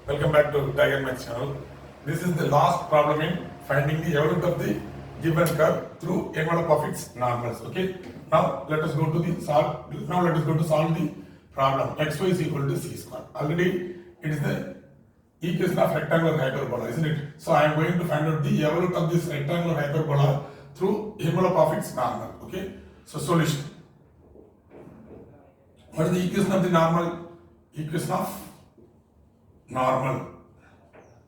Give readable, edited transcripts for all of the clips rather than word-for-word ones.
Welcome back to Tiger Max channel. This is the last problem in finding the evolute of the given curve through envelope of its normals. Okay. Now let us go to solve the problem. Xy is equal to c square. Already it is the equation of rectangular hyperbola, isn't it? So I am going to find out the evolute of this rectangular hyperbola through envelope of its normal. Okay. So solution. What is the equation of the normal? Equation of normal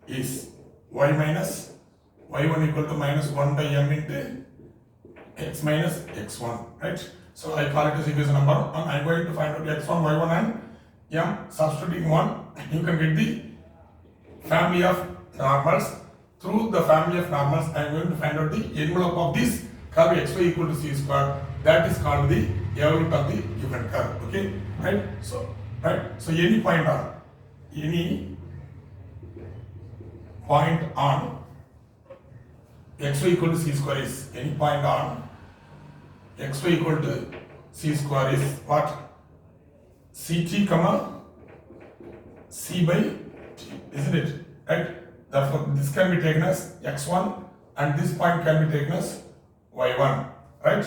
is y minus y1 equal to minus 1 by m into x minus x1, right? So I call it as equation number 1. I'm going to find out x1, y1 and m. Substituting 1, you can get the family of normals. Through the family of normals, I'm going to find out the envelope of this curve xy equal to c square. That is called the evolute of the given curve. Okay, right? So any point on xy equal to c square is any point on xy equal to c square is what? ct comma c by t, isn't it? Right? Therefore, this can be taken as x1 and this point can be taken as y1, right?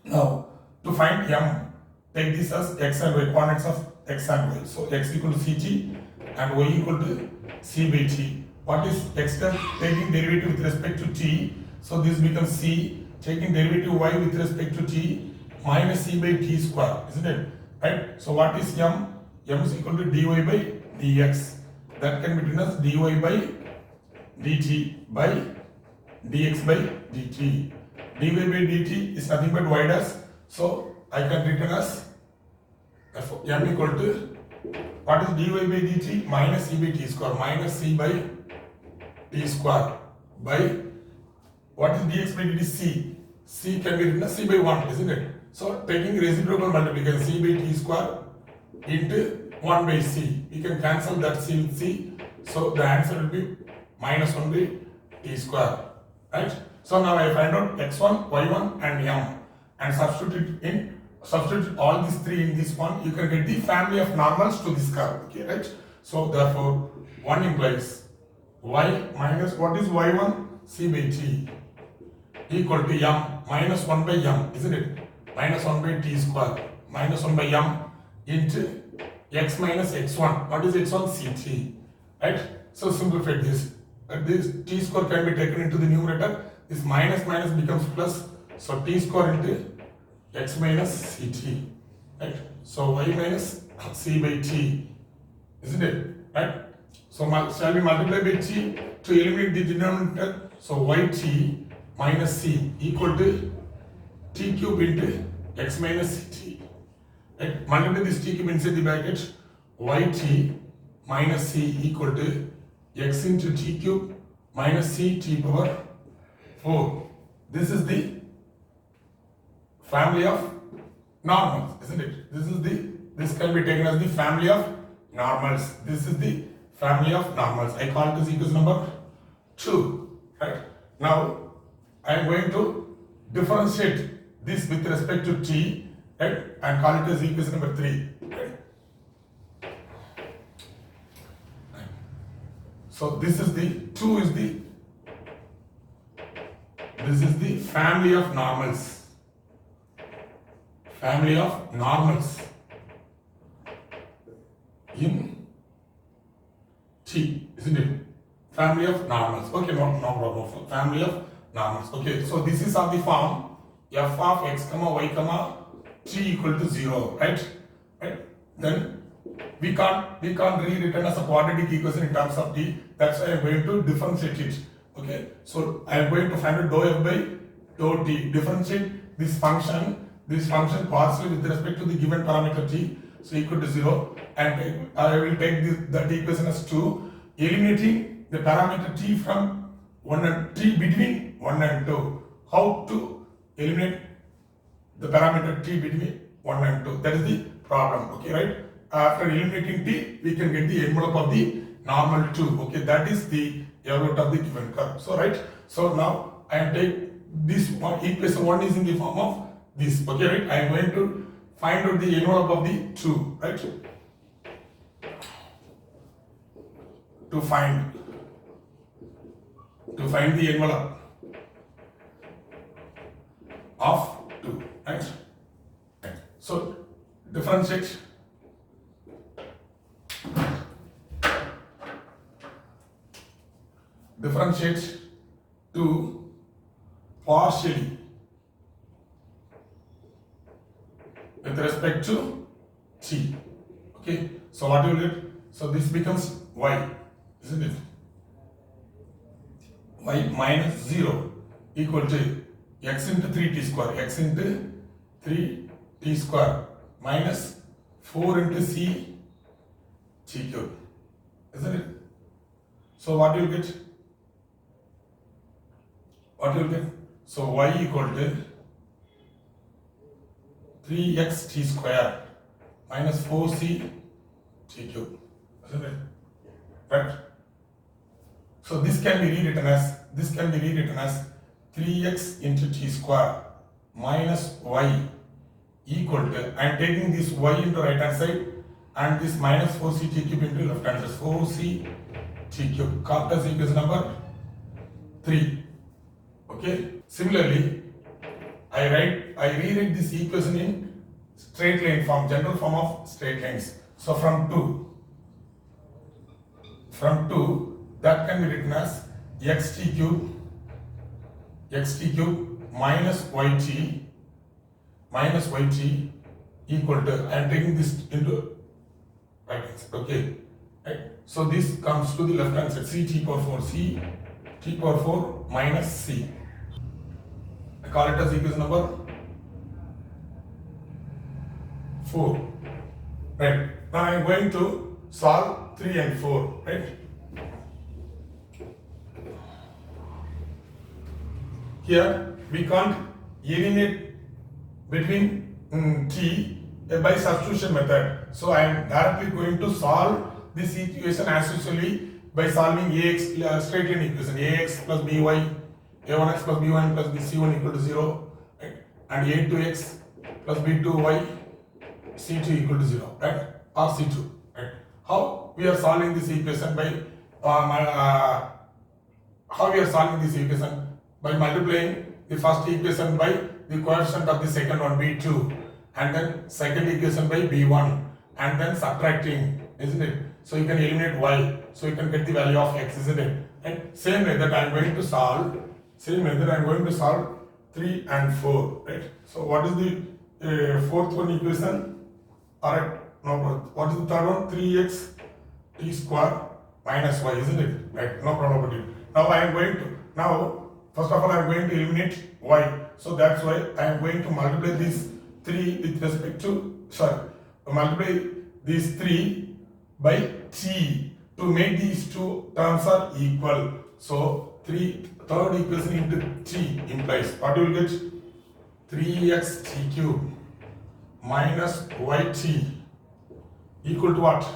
Now, to find m, take this as x and y, coordinates of x and y. So, x equal to ct and y equal to c by t. What is x term? Taking derivative with respect to t. So, this becomes c. Taking derivative y with respect to t minus c by t square, isn't it? Right? So, what is m? M is equal to dy by dx. That can be written as dy by dt by dx by dt. dy by dt is nothing but y dash. So, I can written as m equal to, what is dy by dt? Minus c by t square, minus c by t square by, what is dx by dt? C. C can be written as c by 1, isn't it? So, taking reciprocal multiplication, c by t square into 1 by c. We can cancel that c with c. So, the answer will be minus 1 by t square, right? So, now I find out x1, y1 and m and substitute all these three in this one. You can get the family of normals to this curve, okay, right? So, therefore, 1 implies y minus, what is y1? C by t equal to m minus 1 by m, isn't it? Minus 1 by t square minus 1 by m into x minus x1. What is x1? ct, right? So, simplify this. This t square can be taken into the numerator. This minus becomes plus. So, t square into x minus ct, right? So, y minus c by t, isn't it? Right? So, shall we multiply by t to eliminate the denominator? So, yt minus c equal to t cube into x minus ct. Right? Multiply this t cube inside the bracket. Yt minus c equal to x into t cube minus c t power 4. This is the family of normals, isn't it? This can be taken as the family of normals. This is the family of normals. I call this equation number 2. Right? Now I am going to differentiate this with respect to t, right, and call it as equation number 3. Right? So this is the 2 is the, this is the family of normals. Family of normals in T, isn't it? Family of normals. Okay, no problem. Family of normals. Okay, so this is of the form f of x comma y comma t equal to 0, right? Right? Then we can't rewritten as a quadratic equation in terms of t. That's why I'm going to differentiate it. Okay, so I'm going to find out dou f by dou t. Differentiate this function partially with respect to the given parameter t, so equal to 0, and I will take that equation as 2, eliminating the parameter t from 1 and t between 1 and 2. How to eliminate the parameter t between 1 and 2? That is the problem, okay, right? After eliminating t, we can get the envelope of the normal 2, okay? That is the evolute of the given curve. So, right? So, now I am take this one, equation 1 is in the form of this, okay, right? I am going to find out the envelope of the 2, right? to find the envelope of 2, right? So differentiate to partially with respect to t. Okay, so what you will get? So this becomes y, isn't it? Y minus 0 equal to x into 3t square, x into 3t square minus 4 into c t cube, isn't it? So what you will get? What you will get? So y equal to 3x t square minus 4c t cube, isn't it? Right? So this can be rewritten as 3x into t square minus y equal to, I am taking this y into right hand side and this minus 4c t cube into left hand side, 4c t cube. Cartesian equation number 3. Okay. Similarly, I rewrite this equation in straight line form, general form of straight lines. So from 2 that can be written as xt cube minus yt equal to, I am taking this into right hand side. Okay, right. So this comes to the left hand side, c t power 4 minus c. I call it as equation number 4. Right. Now I am going to solve 3 and 4. Right. Here we can't eliminate between t by substitution method. So I am directly going to solve this equation as usually by solving ax straight line equation, ax plus by, a1x plus b1 plus bc1 equal to 0, right? And a2x plus b2y c2 equal to 0, right? Or c2, right? How we are solving this equation by by multiplying the first equation by the coefficient of the second one, b2, and then second equation by b1, and then subtracting, isn't it? So you can eliminate y, so you can get the value of x, isn't it? And same method I am going to solve 3 and 4, right? So what is the fourth one equation? Alright, no problem. What is the third one? 3x t square minus y, isn't it? Right, no problem about it. Now first of all I am going to eliminate y. So that's why I am going to multiply this 3 with respect to, multiply this 3 by t to make these two terms are equal. So third equation into t implies what you will get? 3x t cube minus yt equal to what?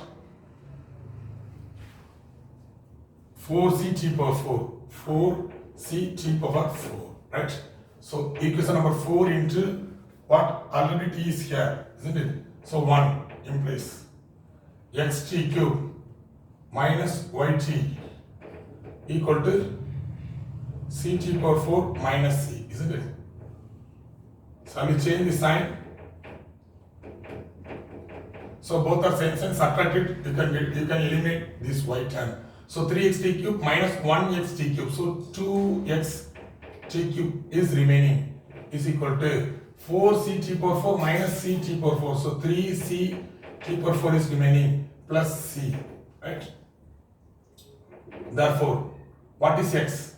4c t power 4c t power 4, right? So equation number 4 into what? Already t is here, isn't it? So 1 implies xt cube minus yt equal to ct power 4 minus c, isn't it? So we change the sign. So both are same sign, subtract it, you can eliminate this y term. So 3xt cube minus 1xt cube. So 2xt cube is remaining, is equal to 4ct power 4 minus ct power 4. So 3ct power 4 is remaining plus c, right? Therefore, what is x?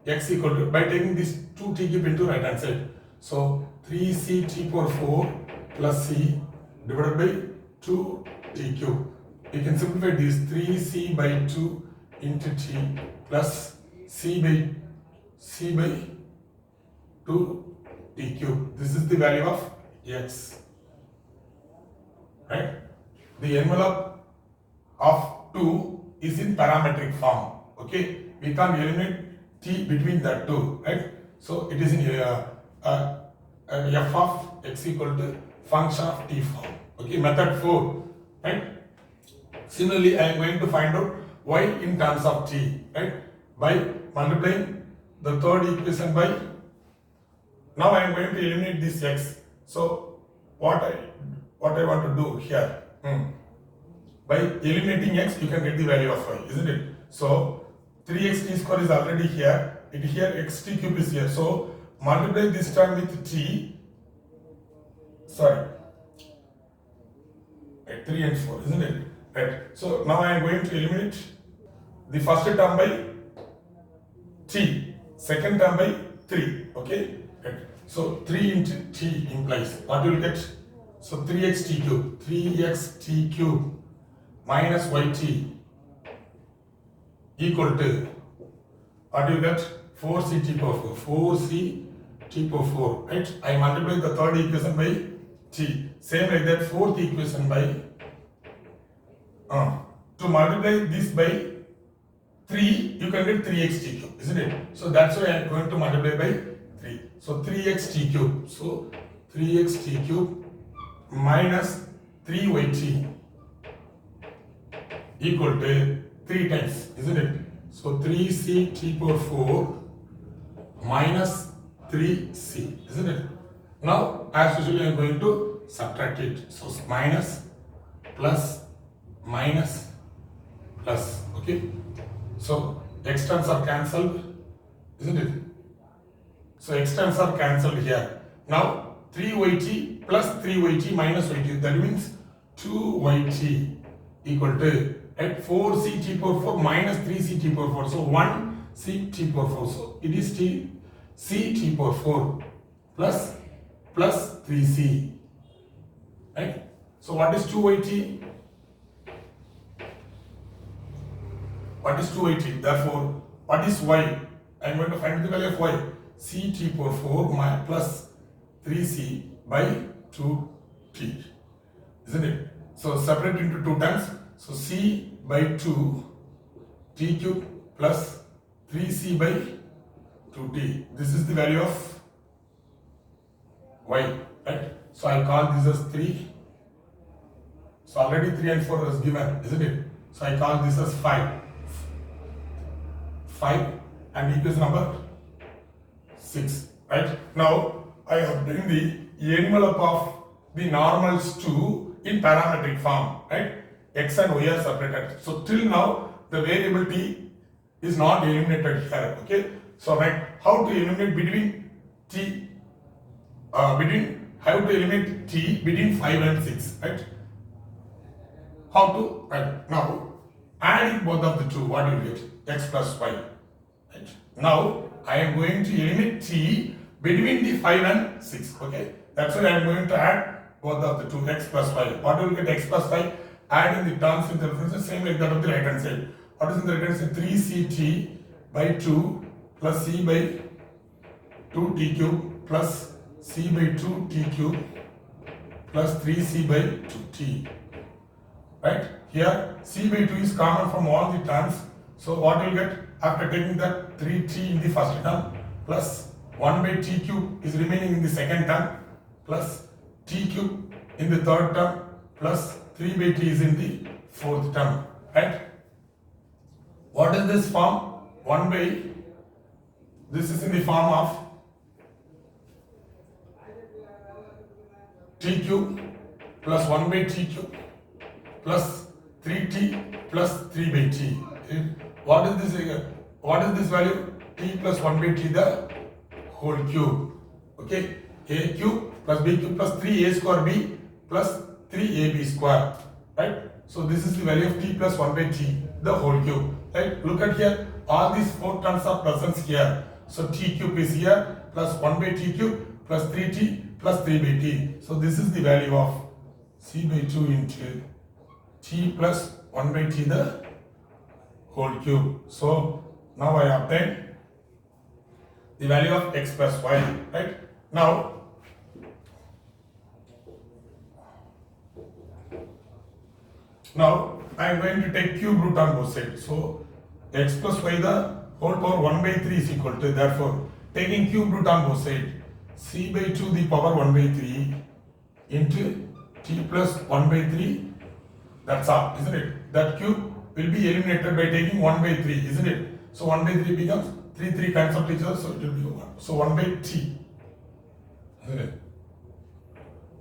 X equal to, by taking this 2t cube into right hand side. So 3ct power 4 plus c divided by 2t cube. You can simplify this, 3c by 2 into t plus c by 2 t cube. This is the value of x, right? The envelope of 2 is in parametric form. Okay, we can't eliminate t between that two, right? So it is in f of x equal to function of t form. Okay, method 4, right? Similarly, I am going to find out y in terms of t, right? By multiplying the third equation by, now I am going to eliminate this x. So what I want to do here, by eliminating x, you can get the value of y, isn't it? So 3x t square is already here. It here x t cube is here. So multiply this term with t. Sorry, right, 3 and 4, isn't it? Right. So now I am going to eliminate the first term by t, second term by 3. Okay. Right. So 3 into t implies what you will get. So 3x t cube, 3x t cube minus yt equal to what you get, 4c t power 4, 4c t power 4, right? I multiply the third equation by t, same like that fourth equation by, to multiply this by 3, you can get 3x t cube, isn't it? So that's why I am going to multiply by 3. So 3x t cube, so 3x t cube minus 3yt equal to 3 times, isn't it? So 3c t power 4 minus 3c, isn't it? Now as usual I am going to subtract it. So minus plus minus plus, okay? So x terms are cancelled, isn't it? So x terms are cancelled here. Now 3yt plus 3yt minus yt, that means 2yt equal to at 4c t power 4 minus 3c t power 4. So 1c t power 4. So it is c t power 4 plus 3c. Right? So what is 2yt? What is 2yt? Therefore, what is y? I am going to find the value of y. C t power 4 plus 3c by 2t. Isn't it? So separate into 2 times. So c by 2 t cube plus 3c by 2t. This is the value of y, right? So I call this as 3. So already 3 and 4 is given, isn't it? So I call this as 5. 5 and equation number 6, right? Now I have taken the envelope of the normals to in parametric form, right? X and y are separated. So till now the variable t is not eliminated here, okay? So right, how to eliminate between t, how to eliminate t between 5 and 6, right? How to, right? Now adding both of the two, what do you get? X plus y, right? Now I am going to eliminate t between the 5 and 6, okay? That's why I am going to add both of the two, x plus y. What will get x plus y? Adding the terms with the references, same like that of the right hand side. What is in the right hand side? 3ct by 2 plus c by 2t cube plus c by 2t cube plus 3c by 2t. Right? Here c by 2 is common from all the terms. So what you will get after taking that 3t in the first term plus 1 by t cube is remaining in the second term plus t cube in the third term plus 3 by t is in the fourth term, right? What is this form? 1 by, this is in the form of t cube plus 1 by t cube plus 3t plus 3 by t. What is this here? What is this value? T plus 1 by t, the whole cube. Okay? A cube plus b cube plus 3a square b plus 3ab square. Right? So this is the value of t plus 1 by t, the whole cube. Right? Look at here. All these 4 terms are present here. So t cube is here plus 1 by t cube plus 3t plus 3 by t. So this is the value of c by 2 into t plus 1 by t, the whole cube. So now I obtain the value of x plus y, right? Now I am going to take cube root on both sides. So x plus y, the whole power 1 by 3 is equal to, therefore taking cube root on both sides, c by 2 the power 1 by 3 into t plus 1 by 3, that's all, isn't it? That cube will be eliminated by taking 1 by 3, isn't it? So 1 by 3 becomes 3 cancel each other, so it will be 1. So 1 by t. Isn't it?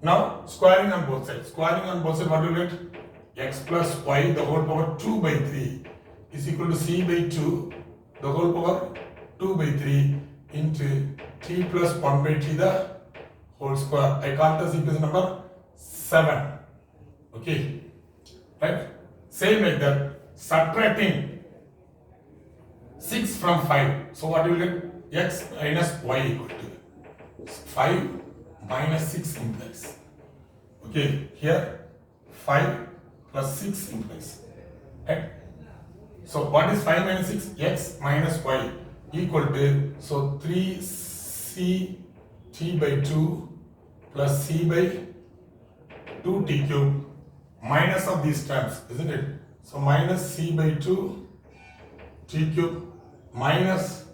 Now squaring on both sides. Squaring on both sides, what do you get? X plus y the whole power 2 by 3 is equal to c by 2 the whole power 2 by 3 into t plus 1 by t the whole square. I call this equation number 7. Okay, right? Same like that. Subtracting 6 from 5. So what you will get? X minus y equal to 5 minus 6 implies. Okay, here 5 plus 6 implies. Right? So what is 5 minus 6? X minus y equal to, so 3c t by 2 plus c by 2t cube minus of these terms, isn't it? So minus c by 2 t cube minus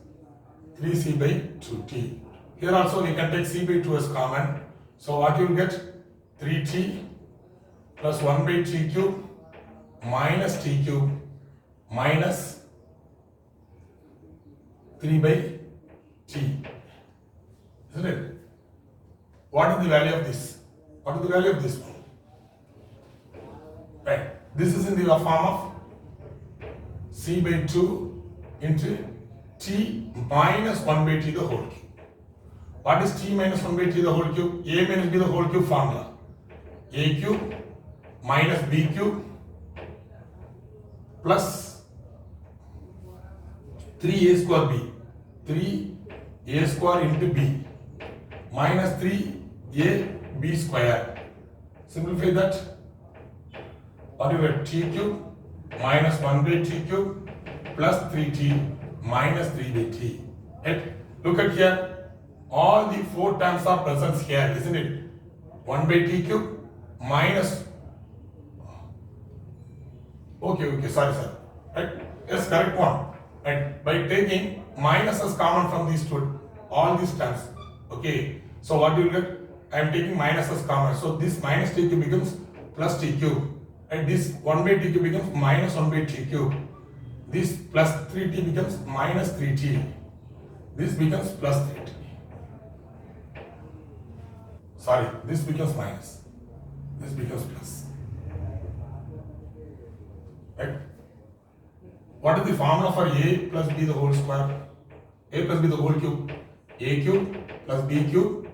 3c by 2t. Here also we can take c by 2 as common. So what you will get? 3t plus 1 by t cube minus t cube minus 3 by t. Isn't it? What is the value of this? What is the value of this one? Right. This is in the form of c by 2 into t minus 1 by t the whole cube. What is t minus 1 by t the whole cube? A minus b the whole cube formula. A cube minus b cube plus 3a square b. 3a square into b minus 3a b square. Simplify that. What do you get? T cube minus 1 by t cube plus 3t minus 3 by t. Right? Look at here. All the 4 terms are present here, isn't it? 1 by t cube minus. Okay, sorry, sir. Right? Yes, correct one. Right? By taking minus as common from these two, all these terms. Okay. So what do you get? I am taking minus as common. So this minus t cube becomes plus t cube. And this 1 by t cube becomes minus 1 by t cube. This plus 3t becomes minus 3t. This becomes plus 3t. Sorry, this becomes minus. This becomes plus. Right? What is the formula for a plus b the whole square? A plus b the whole cube. A cube plus b cube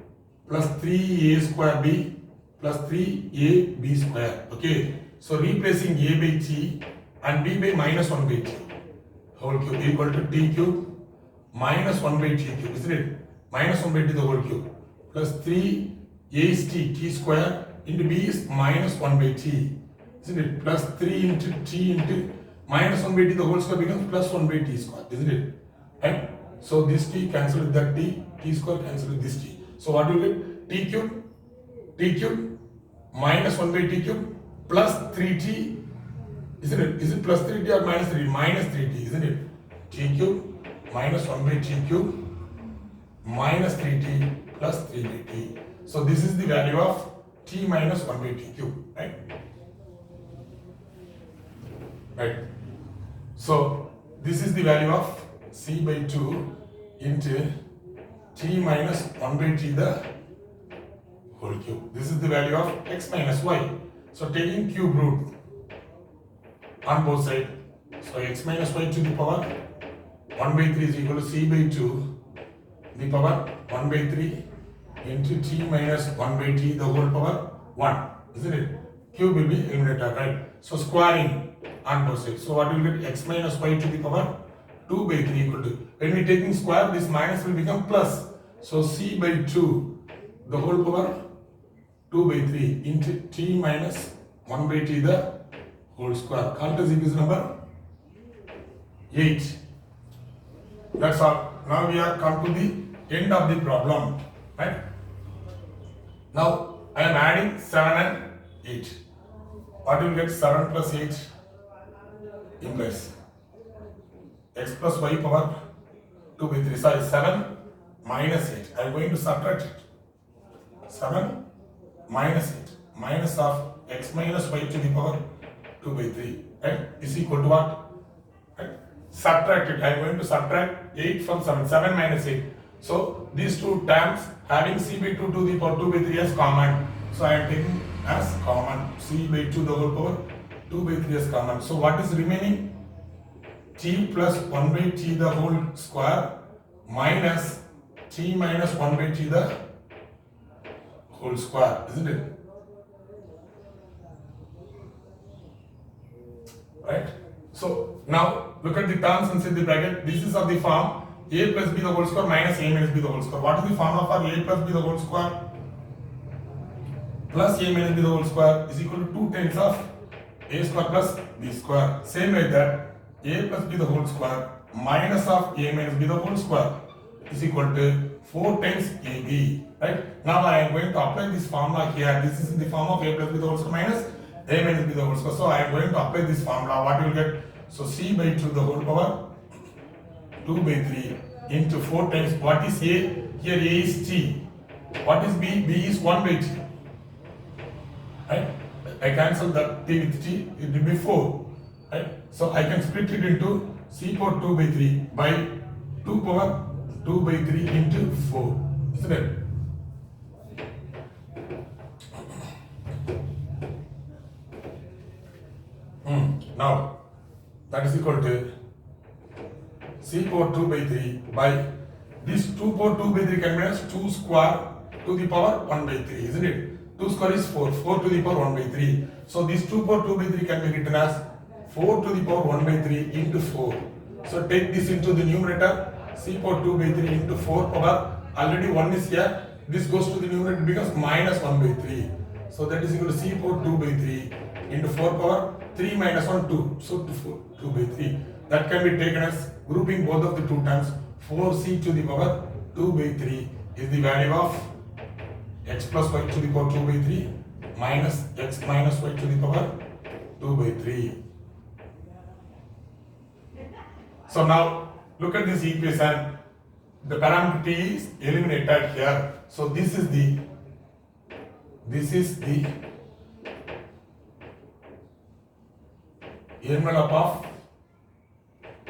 plus 3a square b plus 3ab square. Okay. So replacing a by t and b by minus 1 by t whole cube equal to t cube minus 1 by t cube, isn't it? Minus 1 by t the whole cube plus 3 a is t square into b is minus 1 by t, isn't it? Plus 3 into t into minus 1 by t the whole square becomes plus 1 by t square, isn't it? And so this t cancel with that t square cancel with this t. So what do you get? T cube minus 1 by t cube plus 3t, isn't it? Is it plus 3t or minus 3? Minus 3t, isn't it? T cube minus 1 by t cube minus 3t plus 3 by t. So this is the value of t minus 1 by t cube, right? Right. So this is the value of c by 2 into t minus 1 by t the whole cube. This is the value of x minus y. So taking cube root on both sides. So x minus y to the power 1 by 3 is equal to c by 2 the power 1 by 3 into t minus 1 by t the whole power 1, isn't it? Cube will be eliminated, right? So squaring on both sides. So what will get? X minus y to the power 2 by 3 equal to. When we taking square, this minus will become plus. So c by 2 the whole power 2 by 3 into t minus 1 by t the whole square. Cartesian equation number 8. That's all. Now we are come to the end of the problem, right? Now I am adding 7 and 8. What will get? 7 plus 8 implies x plus y power 2 by 3. Sorry, 7 minus 8. I am going to subtract it. 7 minus 8 minus of x minus y to the power 2 by 3 right, is equal to what? Right? Subtract it. I am going to subtract 8 from 7. 7 minus 8. So these two terms having c by 2 to the power 2 by 3 as common. So I am taking as common c by 2 the whole power 2 by 3 as common. So what is remaining? T plus 1 by t the whole square minus t minus 1 by t the whole square, isn't it? Right? So now look at the terms inside the bracket. This is of the form a plus b the whole square minus a minus b the whole square. What is the formula for a plus b the whole square plus a minus b the whole square is equal to 2 times of a square plus b square. Same like that, a plus b the whole square minus of a minus b the whole square is equal to 4 times ab. Right? Now I am going to apply this formula here. This is in the form of a plus b the whole square minus a minus b the whole square. So I am going to apply this formula. What you will get? So c by 2 the whole power 2 by 3 into 4 times what is a? Here a is t. What is b? B is 1 by t. Right? I cancel that t with t. It will be 4. Right? So I can split it into c power 2 by 3 by 2 power 2 by 3 into 4. Isn't it? Now that is equal to c power 2 by 3 by this 2 power 2 by 3 can be as 2 square to the power 1 by 3, isn't it? 2 square is 4, 4 to the power 1 by 3. So this 2 power 2 by 3 can be written as 4 to the power 1 by 3 into 4. So take this into the numerator, c power 2 by 3 into 4 power, already 1 is here, this goes to the numerator, becomes minus 1 by 3. So that is equal to c power 2 by 3 into 4 power 3 minus 1, 2. So 2 by 3. That can be taken as grouping both of the two terms. 4c to the power 2 by 3 is the value of x plus y to the power 2 by 3 minus x minus y to the power 2 by 3. So now look at this equation. The parameter t is eliminated here. So this is the envelope of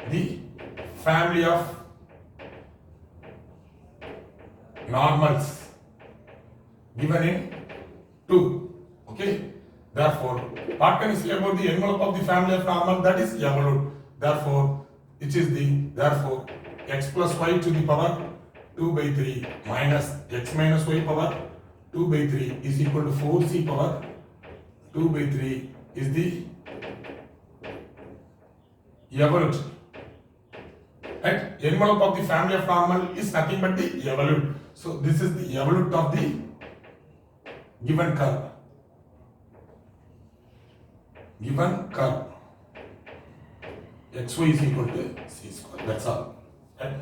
the family of normals given in 2. Okay. Therefore, what can you say about the envelope of the family of normal? That is evolute. Therefore, which is therefore x plus y to the power 2 by 3 minus x minus y power 2 by 3 is equal to 4c power 2 by 3 is the evolute. Right? Envelope of the family of normal is nothing but the evolute. So this is the evolute of the given curve. xy is equal to c square. That's all. Right?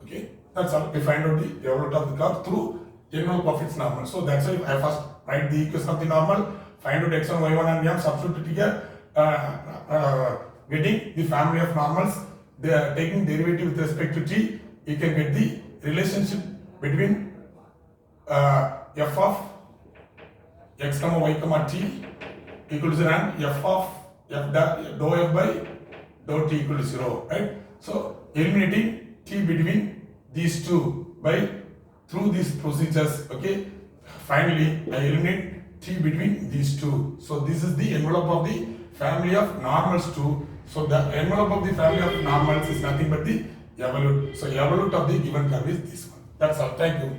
Okay, that's all. We find out the evolute of the curve through envelope of its normal. So that's why I first write the equation of the normal, find out x1, y1 and m, substitute it here, getting the family of normals, they are taking derivative with respect to t, you can get the relationship between f of x comma y comma t equal to 0 and f of dou f by dou t equal to 0, right? So eliminating t between these two by through these procedures, okay? Finally, I eliminate t between these two. So this is the envelope of the family of normals too. So the envelope of the family of normals is nothing but the evolute. So evolute of the given curve is this one. That's all. Thank you.